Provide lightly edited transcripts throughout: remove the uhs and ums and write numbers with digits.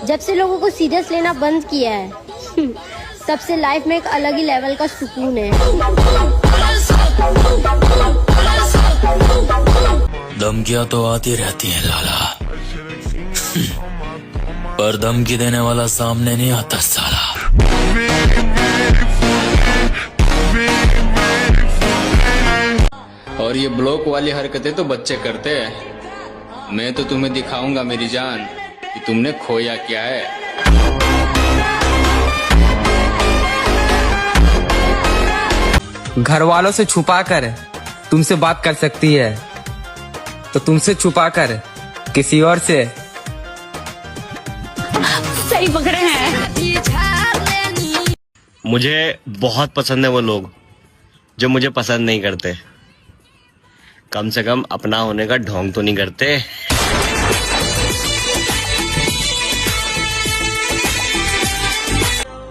जब से लोगों को सीरियस लेना बंद किया है तब से लाइफ में एक अलग ही लेवल का सुकून है। धमकियां तो आती रहती हैं लाला, पर धमकी देने वाला सामने नहीं आता साला। और ये ब्लॉक वाली हरकतें तो बच्चे करते हैं। मैं तो तुम्हें दिखाऊंगा मेरी जान कि तुमने खोया क्या है। घर वालों से छुपा कर तुमसे बात कर सकती है, तो तुमसे छुपा कर किसी और से। सही पकड़े हैं। मुझे बहुत पसंद है वो लोग जो मुझे पसंद नहीं करते, कम से कम अपना होने का ढोंग तो नहीं करते।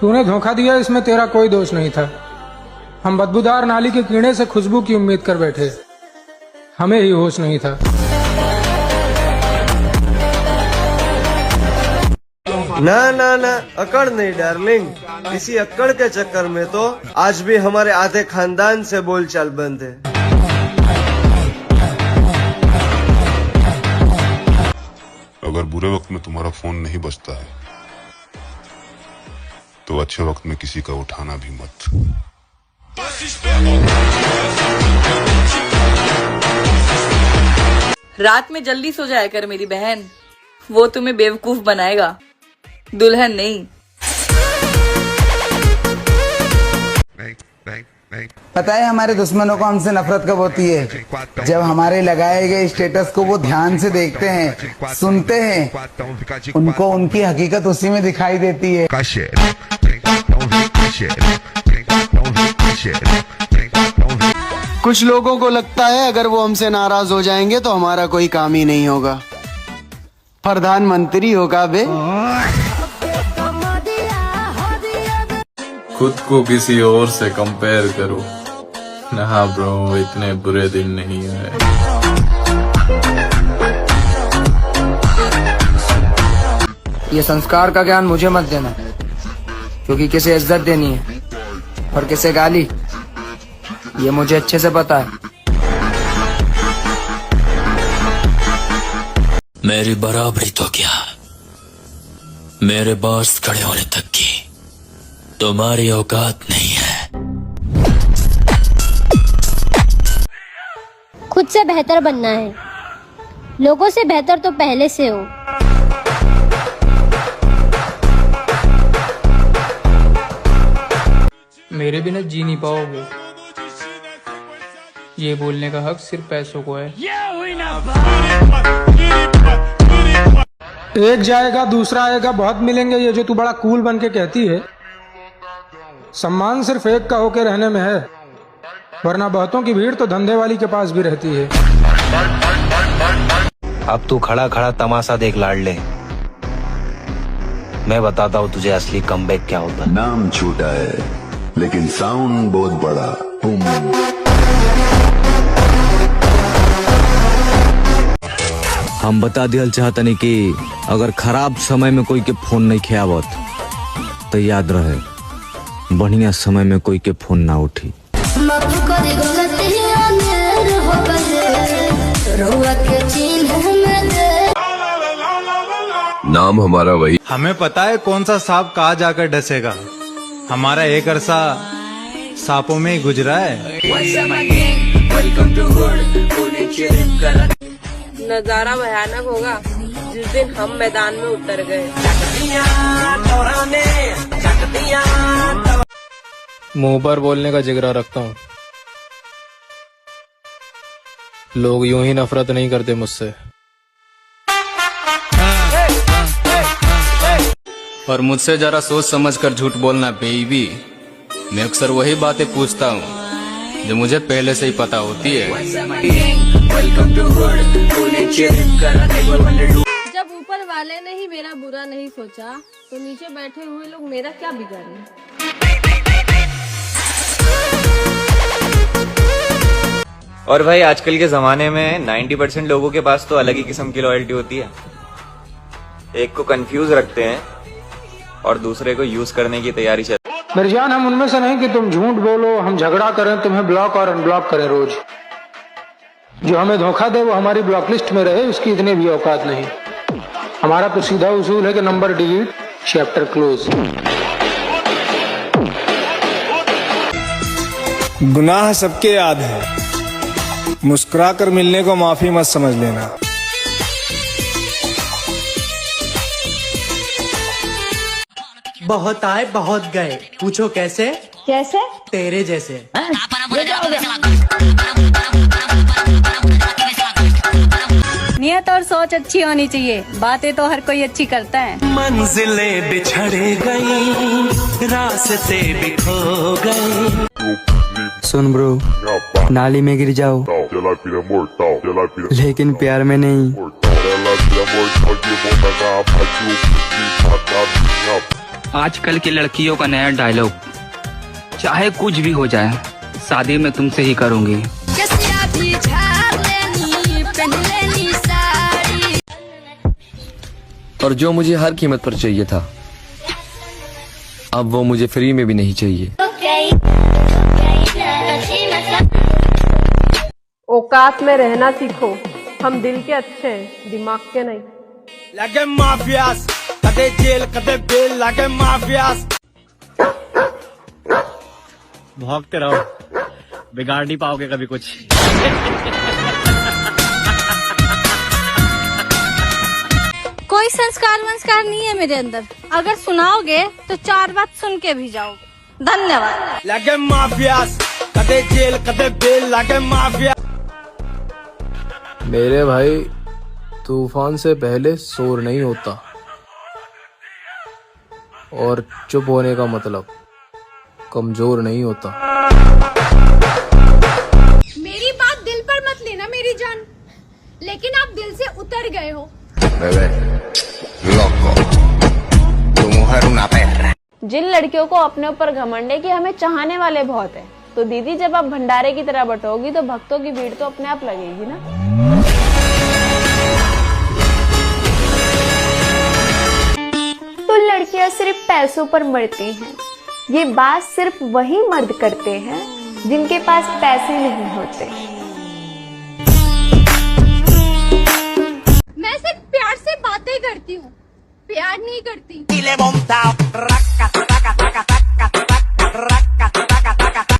तूने धोखा दिया, इसमें तेरा कोई दोष नहीं था। हम बदबूदार नाली के कीड़े से खुशबू की उम्मीद कर बैठे, हमें ही होश नहीं था। ना ना ना, अकड़ नहीं डार्लिंग। इसी अकड़ के चक्कर में तो आज भी हमारे आधे खानदान से बोलचाल बंद है। अगर बुरे वक्त में तुम्हारा फोन नहीं बजता है तो अच्छे वक्त में किसी का उठाना भी मत। रात में जल्दी सो जाया कर मेरी बहन, वो तुम्हें बेवकूफ बनाएगा, दुल्हन नहीं। पता है हमारे दुश्मनों को हमसे नफरत कब होती है? जब हमारे लगाए गए स्टेटस को वो ध्यान से देखते हैं, सुनते हैं, उनको उनकी हकीकत उसी में दिखाई देती है। कुछ लोगों को लगता है अगर वो हमसे नाराज हो जाएंगे तो हमारा कोई काम ही नहीं होगा। प्रधानमंत्री होगा बे। खुद को किसी और से कंपेयर करो ना ब्रो, इतने बुरे दिन नहीं है। ये संस्कार का ज्ञान मुझे मत देना, क्योंकि किसे इज्जत देनी है और किसे गाली, ये मुझे अच्छे से पता है। मेरी बराबरी तो क्या, मेरे पास खड़े होने तक की तुम्हारी औकात नहीं है। खुद से बेहतर बनना है, लोगों से बेहतर तो पहले से हो। मेरे बिना जी नहीं पाओगे, ये बोलने का हक सिर्फ पैसों को है। एक जाएगा दूसरा आएगा, बहुत मिलेंगे, ये जो तू बड़ा कूल बन के कहती है। सम्मान सिर्फ एक का होके रहने में है, वरना बहुतों की भीड़ तो धंधे वाली के पास भी रहती है। अब तू खड़ा खड़ा तमाशा देख लाडले, मैं बताता हूँ तुझे असली कमबैक क्या होता है। नाम छोटा है लेकिन साउंड बहुत बड़ा। हम बता दिया चाहतनी कि अगर खराब समय में कोई के फोन नहीं खियावत तो याद रहे, बढ़िया समय में कोई के फोन ना उठी। नाम हमारा वही। हमें पता है कौन सा सांप कहाँ जाकर डसेगा। हमारा एक अरसा सांपों में ही गुजरा है। नजारा भयानक होगा जिस दिन हम मैदान में उतर गए। मुंह पर बोलने का जिगरा रखता हूँ, लोग यूं ही नफरत नहीं करते मुझसे। और मुझसे जरा सोच समझ कर झूठ बोलना बेबी। मैं अक्सर वही बातें पूछता हूँ जो मुझे पहले से ही पता होती है। जब ऊपर वाले ने ही मेरा बुरा नहीं सोचा तो नीचे बैठे हुए लोग मेरा क्या बिगाड़े। और भाई आजकल के जमाने में 90% लोगों के पास तो अलग ही किस्म की लॉयल्टी होती है। एक को कंफ्यूज रखते हैं और दूसरे को यूज करने की तैयारी चल। मेरी जान, हम उनमें से नहीं कि तुम झूठ बोलो, हम झगड़ा करें, तुम्हें ब्लॉक और अनब्लॉक करें रोज। जो हमें धोखा दे वो हमारी ब्लॉक लिस्ट में रहे, उसकी इतनी भी औकात नहीं। हमारा तो सीधा उसूल है कि नंबर डिलीट, चैप्टर क्लोज। गुनाह सबके याद है, मुस्कुरा कर मिलने को माफी मत समझ लेना। बहुत आए बहुत गए, पूछो कैसे? कैसे? तेरे जैसे। नियत और सोच अच्छी होनी चाहिए, बातें तो हर कोई अच्छी करता है। मंजिलें बिछड़ गई, रास्ते भी खो गए। सुन ब्रो, नाली में गिर जाओ लेकिन प्यार में नहीं। आजकल की लड़कियों का नया डायलॉग, चाहे कुछ भी हो जाए शादी में तुमसे ही करूंगी। और जो मुझे हर कीमत पर चाहिए था, अब वो मुझे फ्री में भी नहीं चाहिए। औकात में रहना सीखो, हम दिल के अच्छे हैं, दिमाग के नहीं। लगे माफियास, कदे जेल कदे बेल, लगे माफियास। भौंकते रहो, बिगाड़ नहीं पाओगे कभी कुछ। कोई संस्कार वंस्कार नहीं है मेरे अंदर, अगर सुनाओगे तो 4 बात सुन के भी जाओ। धन्यवाद। लगे माफियास, कदे जेल कदे बेल, लगे माफिया। मेरे भाई, तूफान से पहले शोर नहीं होता, और चुप होने का मतलब कमजोर नहीं होता। मेरी बात दिल पर मत लेना मेरी जान, लेकिन आप दिल से उतर गए हो। जिन लड़कियों को अपने ऊपर घमंड है कि हमें चाहने वाले बहुत हैं, तो दीदी जब आप भंडारे की तरह बटोगी तो भक्तों की भीड़ तो अपने आप लगेगी ना। तो लड़कियां सिर्फ पैसों पर मरती हैं, ये बात सिर्फ वही मर्द करते हैं जिनके पास पैसे नहीं होते। मैं सिर्फ प्यार से बातें करती हूँ, प्यार नहीं करती।